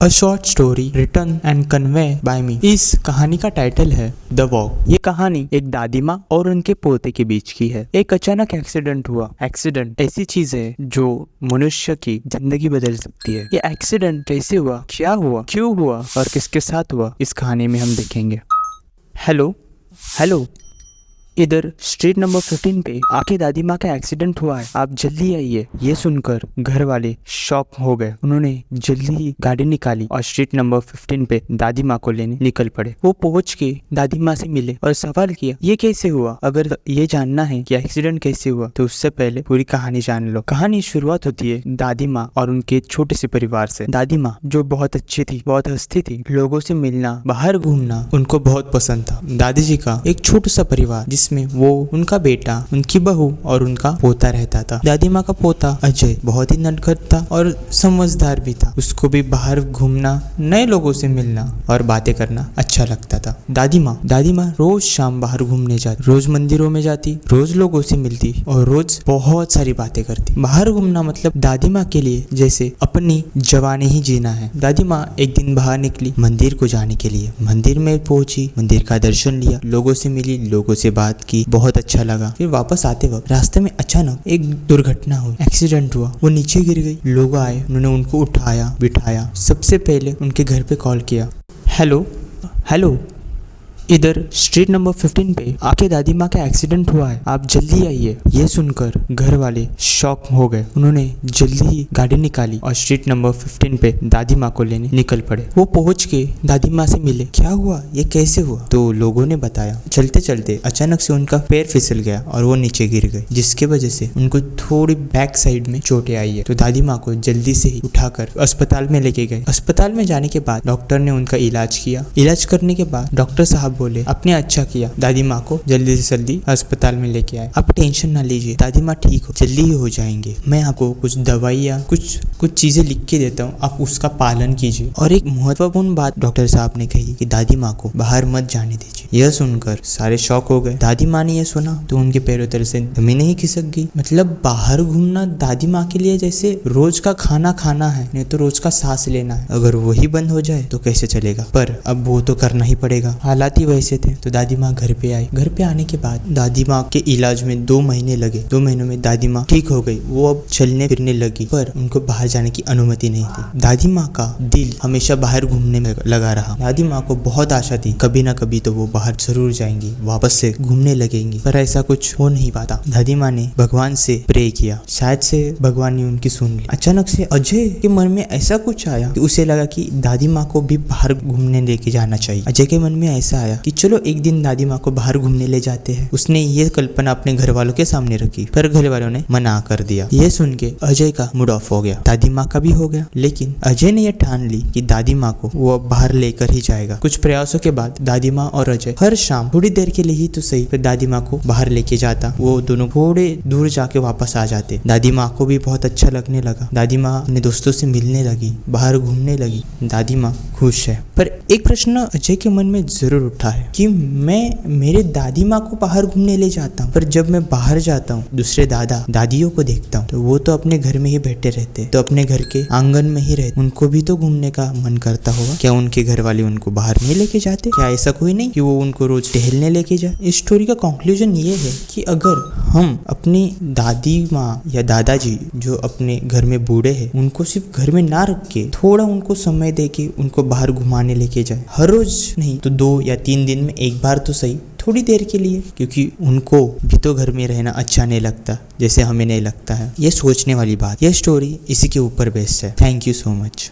A short story written and convey by me. इस कहानी का टाइटल है द वॉक। ये कहानी एक दादी माँ और उनके पोते के बीच की है। एक अचानक एक्सीडेंट हुआ। एक्सीडेंट ऐसी चीज है जो मनुष्य की जिंदगी बदल सकती है। ये एक्सीडेंट कैसे हुआ, क्या हुआ, क्यों हुआ और किसके साथ हुआ, इस कहानी में हम देखेंगे। हेलो हेलो, इधर स्ट्रीट नंबर 15 पे आपकी दादी माँ का एक्सीडेंट हुआ है, आप जल्दी आइए। ये सुनकर घर वाले शॉक हो गए। उन्होंने जल्दी ही गाड़ी निकाली और स्ट्रीट नंबर 15 पे दादी माँ को लेने निकल पड़े। वो पहुंच के दादी माँ से मिले और सवाल किया, ये कैसे हुआ। अगर ये जानना है कि एक्सीडेंट कैसे हुआ तो उससे पहले पूरी कहानी जान लो। कहानी शुरुआत होती है दादी माँ और उनके छोटे से परिवार से। दादी माँ जो बहुत अच्छी थी, बहुत हंसती थी, लोगों से मिलना, बाहर घूमना उनको बहुत पसंद था। दादी जी का एक छोटा सा परिवार जिसमें वो, उनका बेटा, उनकी बहू और उनका पोता रहता था। दादी माँ का पोता अजय बहुत ही नटखट था और समझदार भी था। उसको भी बाहर घूमना, नए लोगों से मिलना और बातें करना अच्छा लगता था। दादी माँ रोज शाम बाहर घूमने जाती, रोज मंदिरों में जाती, रोज लोगों से मिलती और रोज बहुत सारी बातें करती। बाहर घूमना मतलब दादी माँ के लिए जैसे अपनी जवानी ही जीना है। दादी माँ एक दिन बाहर निकली मंदिर को जाने के लिए। मंदिर में पहुंची, मंदिर का दर्शन लिया, लोगों से मिली, लोगों से बात की, बहुत अच्छा लगा। फिर वापस आते वक्त रास्ते में अचानक एक दुर्घटना हुई, एक्सीडेंट हुआ। वो नीचे गिर गई। लोग आए, उन्होंने उनको उठाया, बिठाया। सबसे पहले उनके घर पे कॉल किया। हेलो हेलो, इधर स्ट्रीट नंबर 15 पे आपके दादी माँ का एक्सीडेंट हुआ है, आप जल्दी आइए। ये सुनकर घर वाले शॉक हो गए। उन्होंने जल्दी ही गाड़ी निकाली और स्ट्रीट नंबर 15 पे दादी माँ को लेने निकल पड़े। वो पहुंच के दादी माँ से मिले। क्या हुआ, ये कैसे हुआ। तो लोगों ने बताया चलते चलते अचानक से उनका पैर फिसल गया और वो नीचे गिर गए, जिसके वजह से उनको थोड़ी बैक साइड में चोटें आई है। तो दादी माँ को जल्दी से ही उठाकर अस्पताल में लेके गए। अस्पताल में जाने के बाद डॉक्टर ने उनका इलाज किया। इलाज करने के बाद डॉक्टर साहब बोले आपने अच्छा किया, दादी माँ को जल्दी से जल्दी अस्पताल में लेके आए। आप टेंशन ना लीजिए, दादी माँ ठीक हो, जल्दी ही हो जाएंगे। मैं आपको कुछ दवाइयाँ, कुछ चीजें लिख के देता हूँ, आप उसका पालन कीजिए। और एक महत्वपूर्ण बात डॉक्टर साहब ने कही कि दादी माँ को बाहर मत जाने दीजिए। यह सुनकर सारे शॉक हो गए। दादी माँ ने यह सुना तो उनके पैरों तले से जमीन ही खिसक गई। मतलब बाहर घूमना दादी माँ के लिए जैसे रोज का खाना खाना है, नहीं तो रोज का सांस लेना है। अगर वही बंद हो जाए तो कैसे चलेगा। पर अब वो तो करना ही पड़ेगा, हालात ही वैसे थे। तो दादी माँ घर पे आई। घर पे आने के बाद दादी माँ के इलाज में 2 महीने लगे। 2 महीनों में दादी माँ ठीक हो गई। वो अब चलने फिरने लगी, पर उनको बाहर जाने की अनुमति नहीं थी। दादी माँ का दिल हमेशा बाहर घूमने में लगा रहा। दादी माँ को बहुत आशा थी कभी ना कभी तो वो बाहर जरूर जाएंगी, वापस से घूमने लगेंगी, पर ऐसा कुछ हो नहीं पाता। दादी माँ ने भगवान से प्रे किया, शायद से भगवान ने उनकी सुन ली। अचानक से अजय के मन में ऐसा कुछ आया कि उसे लगा कि दादी माँ को भी बाहर घूमने लेके जाना चाहिए। अजय के मन में ऐसा आया कि चलो एक दिन दादी माँ को बाहर घूमने ले जाते हैं। उसने ये कल्पना अपने घर वालों के सामने रखी, पर घर वालों ने मना कर दिया। ये सुन के अजय का मूड ऑफ हो गया, दादी माँ का भी हो गया। लेकिन अजय ने यह ठान ली कि दादी माँ को वो बाहर लेकर ही जाएगा। कुछ प्रयासों के बाद दादी माँ और अजय हर शाम थोड़ी देर के लिए ही तो सही, फिर दादी माँ को बाहर लेके जाता। वो दोनों थोड़े दूर जाके वापस आ जाते। दादी माँ को भी बहुत अच्छा लगने लगा। दादी माँ अपने दोस्तों से मिलने लगी, बाहर घूमने लगी। दादी माँ खुश है। पर एक प्रश्न अजय के मन में जरूर उठा है कि मैं मेरे दादी माँ को बाहर घूमने ले जाता हूँ, पर जब मैं बाहर जाता हूँ दूसरे दादा दादियों को देखता हूँ तो वो तो अपने घर में ही बैठे रहते, तो अपने घर के आंगन में ही रहते। उनको भी तो घूमने का मन करता होगा, क्या उनके घर वाले उनको बाहर नहीं लेके जाते? क्या ऐसा कोई नहीं कि वो उनको रोज टहलने लेके जाए? इस स्टोरी का कंक्लूजन ये है कि अगर हम अपनी दादी माँ या दादाजी जो अपने घर में बूढ़े हैं उनको सिर्फ घर में ना रख के थोड़ा उनको समय दे के उनको बाहर घुमाने लेके जाए, हर रोज नहीं तो 2 या 3 दिन में एक बार तो सही, थोड़ी देर के लिए, क्योंकि उनको भी तो घर में रहना अच्छा नहीं लगता जैसे हमें नहीं लगता है। ये सोचने वाली बात। ये स्टोरी इसी के ऊपर बेस्ड है। Thank you so much.